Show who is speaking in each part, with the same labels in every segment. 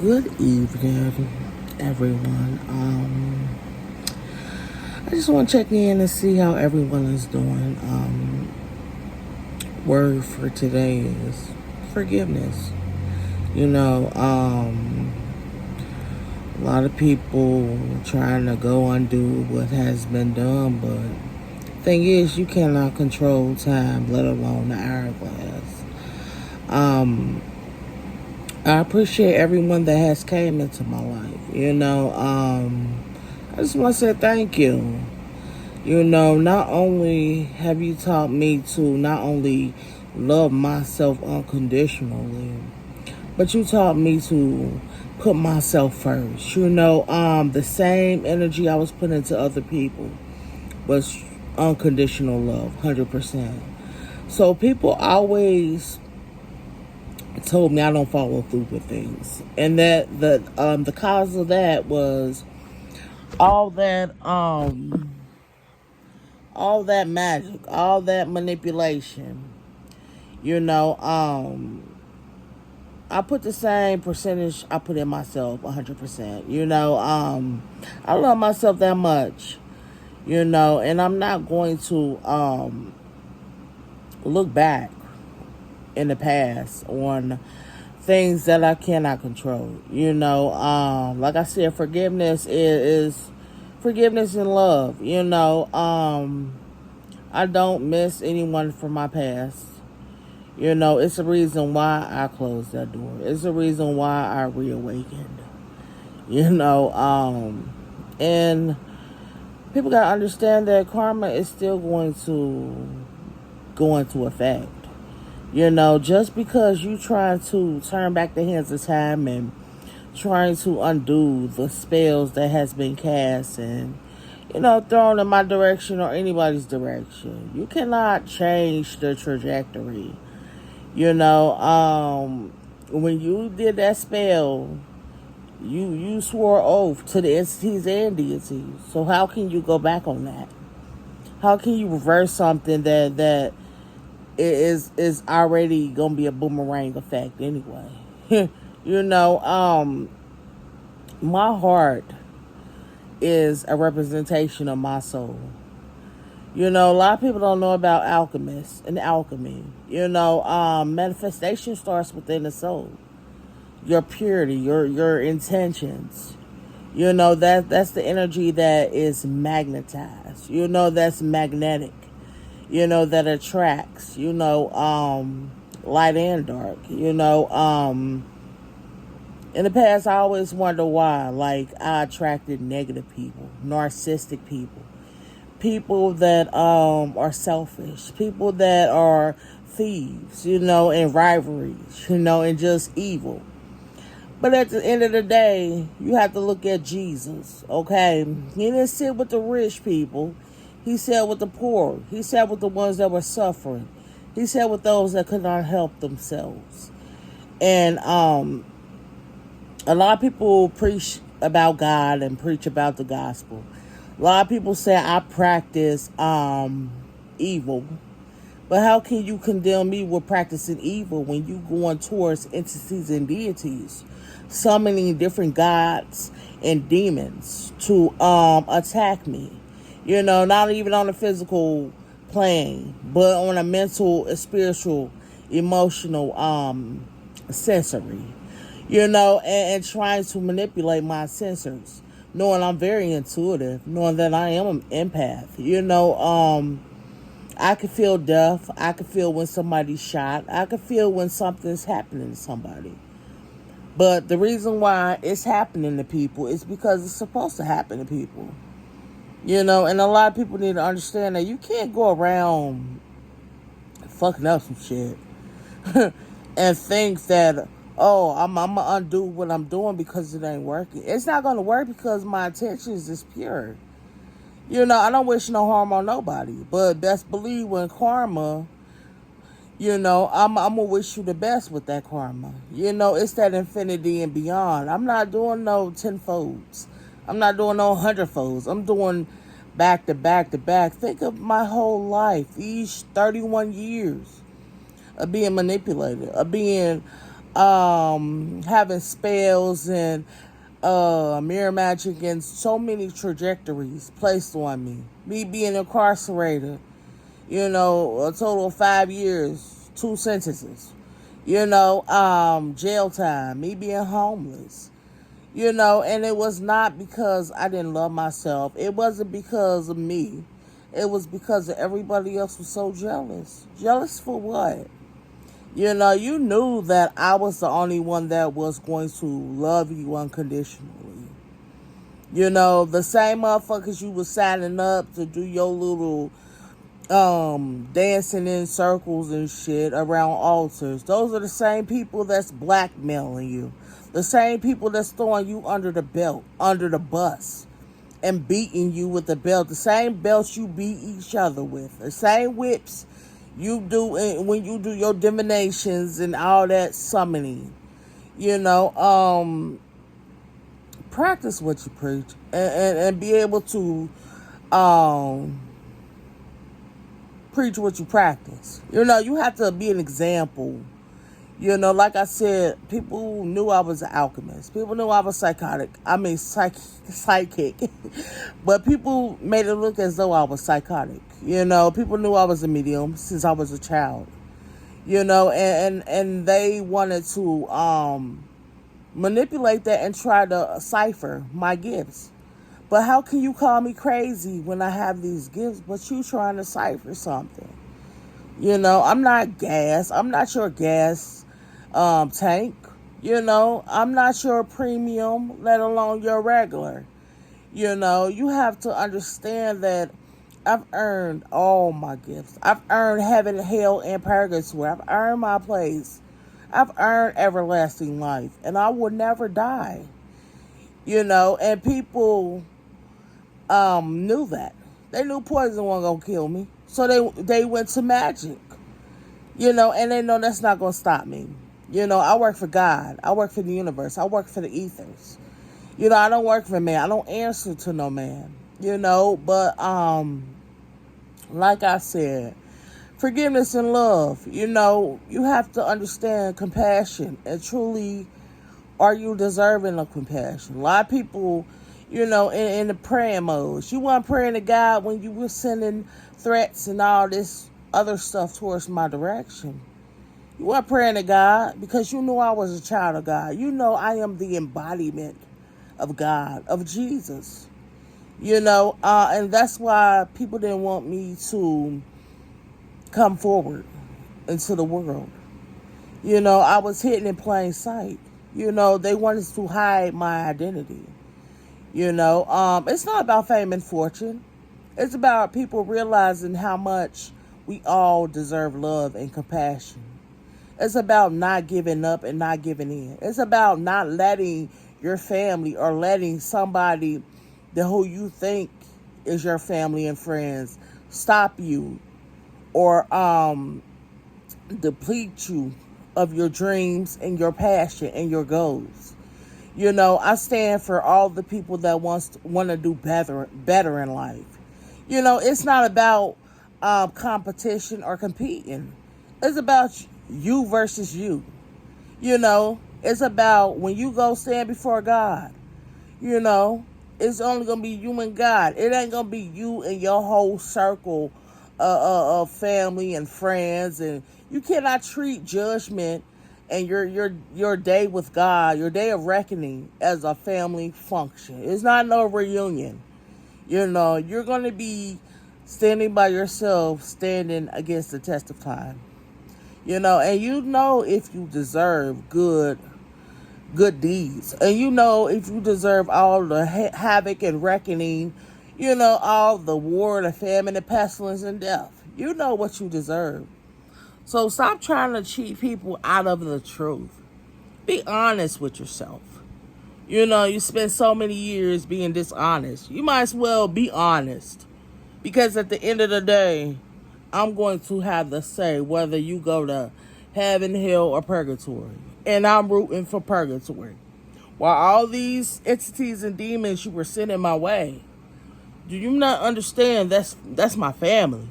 Speaker 1: Good evening, everyone. I just want to check in and see how everyone is doing. Word for today is forgiveness. You know, a lot of people trying to go undo what has been done, but thing is, you cannot control time, let alone the hourglass. I appreciate everyone that has came into my life. I just want to say thank you. Not only have you taught me to not only love myself unconditionally, but you taught me to put myself first. The same energy I was putting into other people was unconditional love, 100%. So people always told me I don't follow through with things, and that the cause of that was all that all that magic, all that manipulation. You know, I put the same percentage I put in myself, 100%. I love myself that much. And I'm not going to look back in the past on things that I cannot control. Like I said, forgiveness is forgiveness and love. I don't miss anyone from my past. It's a reason why I closed that door. It's a reason why I reawakened. And people gotta understand that karma is still going to go into effect. Just because you trying to turn back the hands of time and trying to undo the spells that has been cast and thrown in my direction or anybody's direction, you cannot change the trajectory. When you did that spell, you swore oath to the entities and deities. So how can you go back on that? How can you reverse something that is already gonna be a boomerang effect anyway? My heart is a representation of my soul. A lot of people don't know about alchemists and alchemy. Manifestation starts within the soul. Your purity, your intentions. That's the energy that is magnetized. That's magnetic. That attracts. Light and dark. In the past, I always wonder why. Like, I attracted negative people, narcissistic people, people that are selfish, people that are thieves, and rivalries, and just evil. But at the end of the day, you have to look at Jesus, okay? He didn't sit with the rich people. He sat with the poor. He sat with the ones that were suffering. He sat with those that could not help themselves. And a lot of people preach about God and preach about the gospel. A lot of people say I practice evil. But how can you condemn me with practicing evil when you going towards entities and deities, summoning different gods and demons to attack me? Not even on a physical plane, but on a mental, spiritual, emotional, sensory. And trying to manipulate my sensors, knowing I'm very intuitive, knowing that I am an empath. I can feel death. I can feel when somebody's shot. I can feel when something's happening to somebody. But the reason why it's happening to people is because it's supposed to happen to people. And a lot of people need to understand that you can't go around fucking up some shit and think that, oh, I'm going to undo what I'm doing because it ain't working. It's not going to work because my intentions is pure. I don't wish no harm on nobody. But best believe when karma, I'm going to wish you the best with that karma. It's that infinity and beyond. I'm not doing no tenfolds. I'm not doing no hundredfolds. I'm doing back to back to back. Think of my whole life, these 31 years of being manipulated, of being having spells and mirror magic and so many trajectories placed on me. Me being incarcerated, a total of 5 years, 2 sentences. Jail time, me being homeless. And it was not because I didn't love myself. It wasn't because of me. It was because of everybody else was so jealous. Jealous for what? You knew that I was the only one that was going to love you unconditionally. The same motherfuckers you was signing up to do your little dancing in circles and shit around altars. Those are the same people that's blackmailing you. The same people that's throwing you under the belt, under the bus, and beating you with the belt. The same belts you beat each other with. The same whips you do when you do your divinations and all that summoning. Practice what you preach and be able to preach what you practice. You have to be an example. Like I said, people knew I was an alchemist. People knew I was psychic. But people made it look as though I was psychotic. People knew I was a medium since I was a child. And they wanted to manipulate that and try to cipher my gifts. But how can you call me crazy when I have these gifts, but you trying to cipher something? I'm not gas. I'm not your gas tank. I'm not your premium, let alone your regular. You have to understand that I've earned all my gifts. I've earned heaven, hell, and purgatory. I've earned my place. I've earned everlasting life, and I will never die. And people knew that. They knew poison wasn't gonna kill me, so they went to magic. And they know that's not gonna stop me. I work for God. I work for the universe. I work for the ethers. I don't work for man. I don't answer to no man. But like I said, forgiveness and love. You have to understand compassion and truly, are you deserving of compassion? A lot of people, in the praying mode. You weren't praying to God when you were sending threats and all this other stuff towards my direction. You weren't praying to God because you knew I was a child of God. I am the embodiment of God, of Jesus. And that's why people didn't want me to come forward into the world. I was hidden in plain sight. They wanted to hide my identity. It's not about fame and fortune. It's about people realizing how much we all deserve love and compassion. It's about not giving up and not giving in. It's about not letting your family or letting somebody who you think is your family and friends stop you or deplete you of your dreams and your passion and your goals. I stand for all the people that want to do better in life. It's not about competition or competing. It's about you versus you. It's about when you go stand before God. It's only going to be you and God. It ain't going to be you and your whole circle of family and friends. And you cannot treat judgment and your day with God, your day of reckoning, as a family function. It's not no reunion. You're going to be standing by yourself, standing against the test of time. And if you deserve good deeds. And if you deserve all the havoc and reckoning, all the war, the famine, the pestilence, and death. You know what you deserve. So stop trying to cheat people out of the truth. Be honest with yourself. You spend so many years being dishonest. You might as well be honest. Because at the end of the day, I'm going to have the say whether you go to heaven, hell, or purgatory. And I'm rooting for purgatory. While all these entities and demons you were sending my way, do you not understand that's my family?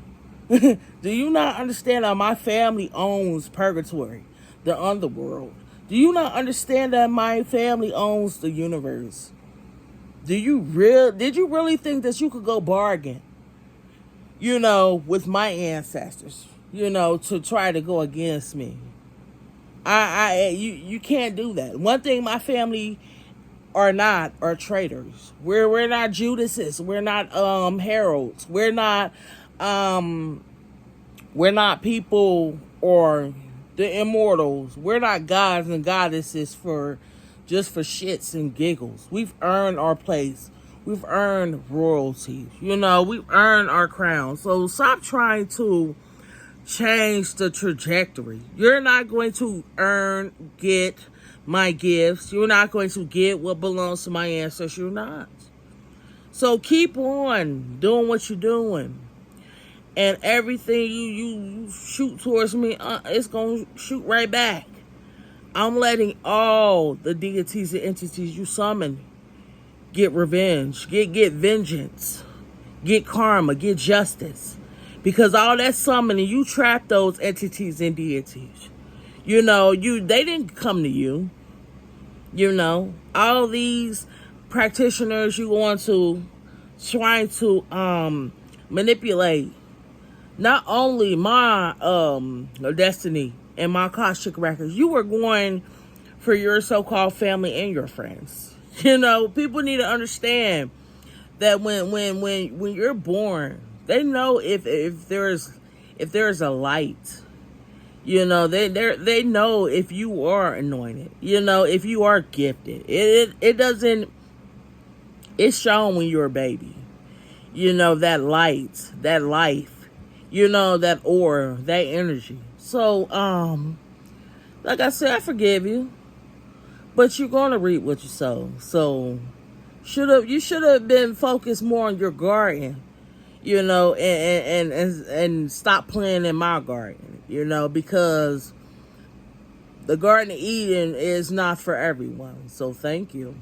Speaker 1: Do you not understand that my family owns purgatory, the underworld? Do you not understand that my family owns the universe? Did you really think that you could go bargain, with my ancestors, to try to go against me? You can't do that. One thing my family are traitors. We're not Judases. We're not heralds. We're not people or the immortals. We're not gods and goddesses for shits and giggles. We've earned our place. We've earned royalty. We've earned our crown. So stop trying to change the trajectory. You're not going to get my gifts. You're not going to get what belongs to my ancestors. You're not. So keep on doing what you're doing. And everything you shoot towards me, it's going to shoot right back. I'm letting all the deities and entities you summon get revenge, get vengeance, get karma, get justice. Because all that summoning, you trap those entities and deities. They didn't come to you. All these practitioners you want to trying to manipulate not only my destiny and my Akashic records, you were going for your so-called family and your friends. People need to understand that when you're born, they know if there's a light. They know if you are anointed. If you are gifted. It doesn't. It's shown when you're a baby. That light, that life. That aura, that energy. So, like I said, I forgive you, but you're gonna reap what you sow. So, you should have been focused more on your garden, and stop playing in my garden, because the Garden of Eden is not for everyone. So, thank you.